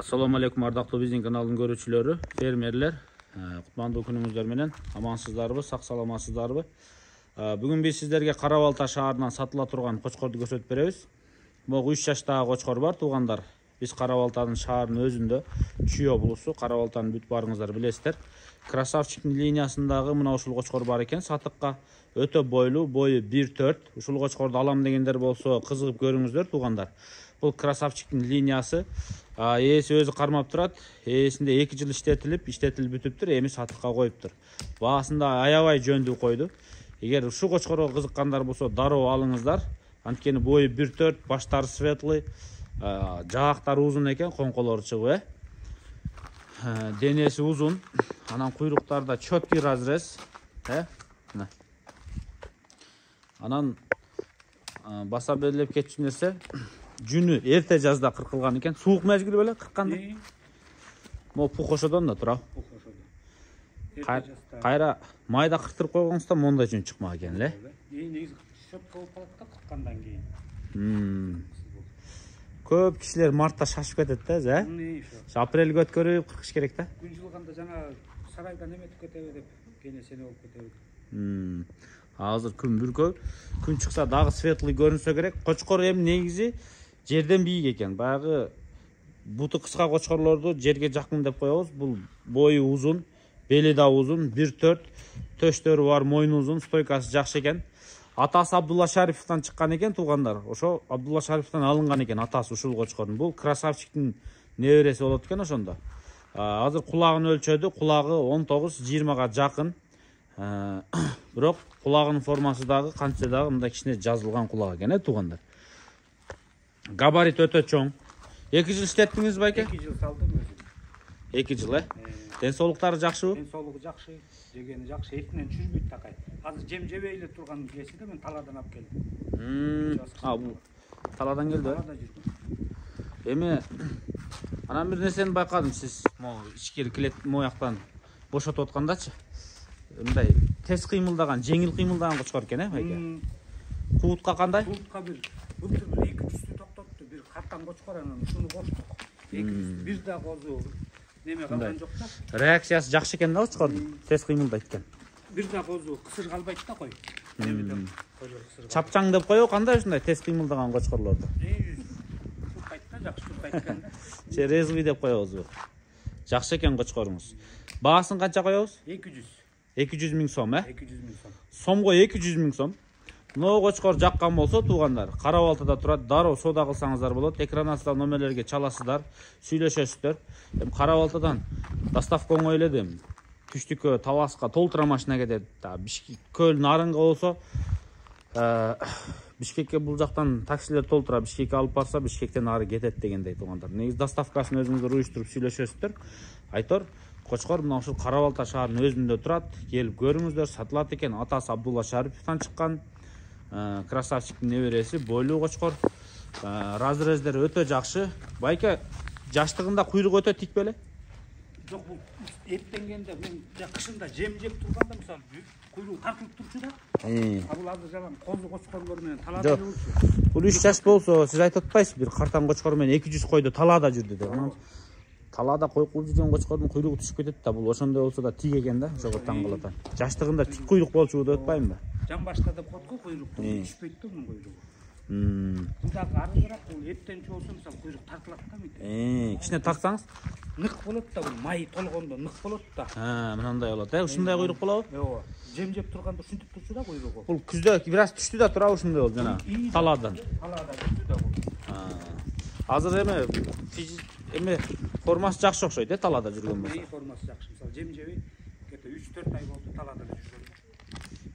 Assalamu alaikum ардактуу биздин каналдын көрүүчүлөрү, фермерлер. Кутмандуу күнүңүздөр менен амансыздарбы, сак саламатсыздарбы? Бүгүн биз сиздерге Кара Балта шаарынан сатыла турган кочкорду көрсөтүп беребиз. Могу 3 жаштагы кочкор бар, туугандар. Биз Кара Балтанын шаарынын өзүндө Чүй облусу, Кара Балтаны бүт барыңыздар билесиздер. Красавчиктин линиясындагы мына ушул кочкор бар экен, сатыкка. Өтө бойлуу, бою 1.4. Ушул кочкорду алам дегендер болсо, кызыгып көрүңүздөр, туугандар. Бул красавчиктин линиясы. Ээси өзү кармап турат. Ээсинде 2 жыл иштетилип бүтүптүр, эми сатыкка коюптур. Баасында аябай жөндүү койду. Эгер ушул кочкорго кызыккандар болсо, дароо алыңыздар. Анткени бою 1.4, баштары светлый, жаактары узун экен, коңколору чыгып, денеси узун, анан куйруктарда четкий разрез, Анан баса белгилеп кетчү нерсе, жүнү эрте жазда кыркылган экен, суук мезгил беле кыркканда. Мо пух ошодон да тура. Кайра майда кыртырып койгоңузда мондай жүн чыкмак экен эле. Негизи шөп болуп калат да кырккандан кийин. Көп кишилер мартта шашып кетет да, апрелге өткөрүп кыркыш керек да. Күн жылганда жана сарайдан эметип кетеби деп, кене сене болуп кетеби. Азыр күн бүркөй, күн чыкса дагы светлый көрүнсө керек. Кочкор эми негизи жерден бийик экен. Баягы буту кыска кочкорлорду жерге жакын деп коебуз. Бул бою узун, бели да узун, 1.4, төштөрү бар, мойну узун, стойкасы жакшы экен. Атасы Абдулла Шариповтан чыккан экен, туугандар. Ошо Абдулла Шариповтан алынган экен атасы ушул кочкордун. Бул красавчиктин небереси болот экен ошондо. Азыр кулагын өлчөдү, кулагы 19-20га жакын. Бирок кулагынын формасы дагы кантсе дагы мындай кичине жазылган кулак экен, туугандар. Габарит өтө чоң. 2 жыл иштеттиңиз байке? 2 жыл салдым өзүм. 2 жыл, Ден соолуктары жакшыбы? Ден соолугу жакшы, жегени жакшы, этинен чүжбөйт такай. Азыр жем жебей эле турган кезинде мен таладан алып келдим. Бул таладан келди. Талада жүргүм. Эми анан бир нерсени байкадым, сиз могу ичкери килет мояктан бошотуп аткандачы. Мындай тез кыймылдаган, жеңил кыймылдаган кочкор экен, байке. Куутка кандай? Куутка бир былтыр 2 түстү токтотту, бир картан кочкор, анан ушуну коштук. 2 түстү бир да козу неме калган жок да. Реакциясы жакшы экен да кочкордун, тез кыймылдайт экен. Бир да козу кысыр калбайт да кой. Чапчаң деп коебу, кандай ушундай тез кыймылдаган кочкорлорду? Турпайт да, жакшы турпайт экен да. Резвый деп коебузбу? Жакшы экен кочкоруңуз. Баасын канча коебуз? 200. 200 миң сом, 200 миң сом. Сомго 200 миң сом. Мына кочкор жаккан болсо, туугандар, Кара Балтада турат, дароо соода кылсаңыздар болот. Экран астында номерлерге чаласыздар, сүйлөшөсүздөр. Эми Кара Балтадан доставка оңой эле дем. Түштүккө, Таласка толтура машина кетет. Бишкек, Көл, Нарынга болсо, Бишкекке бул жактан таксилер толтура, Бишкекке алып барса, Бишкектен ары кетет дегендей, туугандар. Негизи доставкасын өзүңүздөр уюштуруп сүйлөшөсүздөр. Айтор, кочкор мына ушул Кара Балта шаарынын өзүндө турат. Келип көрүңүздөр, сатылат экен. Атасы Абдулла Шариповтан чыккан. Красавчиктин небереси, бойлуу кочкор. Разрездери өтө жакшы. Байке, жаштыгында куйрук өтө тик беле? Жок, бул эттенгенде мен кышында жем жеп турганда мисалы куйругу тартылып турчу да. Бул азыр жалаң козу кочкорлор менен талада жүрчү. Бул 3 жаш болсо, сиз айтып атпайсызбы, бир картан кочкор менен 200 койду талада жүрдү деп. Анан талада кой кылып жүргөн кочкордун куйругу түшүп кетет да. Бул ошондой болсо да тик экен да, ошого таң калат. Жаштыгында тик куйрук болчу деп атпаймынбы? Жан башта деп коет го куйрукту, түшпөйт да мунун куйругу. Бул дагы арыгыраак, бул эттенчи болсо мисалы куйрук тартылат да мынтип. Кичине тартсаңыз нык болот да, бул май толгондо нык болот да. Мындай болот, ушундай куйрук болобу? Ооба. Жем жеп турганда ушинтип турчу да куйругу. Бул күздө бир аз түштү да тура ушундай болду жана таладан. Талада түштү да бул. Азыр эми формасы жакшы окшойт, талада жүргөн болсо. Формасы жакшы. Мисалы жем жебей, кете 3-4 ай болду талада жүргөн.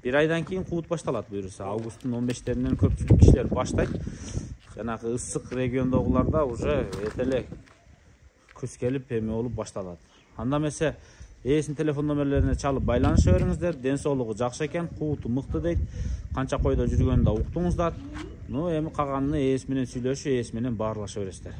Bir aydan keyin kuut baştalat buyursa. Августтун 15-terinden көпчүлүк кишилер баштайт. Жанагы ысык региондогуларда уже этеле күз келип эме болуп башталат. Анда эмесе ээсинин телефон номерлерине чалып байланыша бериңиздер. Ден соолугу жакшы экен, кууту мыкты дейт. Канча койдо жүргөнүн да уктуңуздар. Эми калганын ээси менен сүйлөшүп, ээси менен баарлаша бересиздер.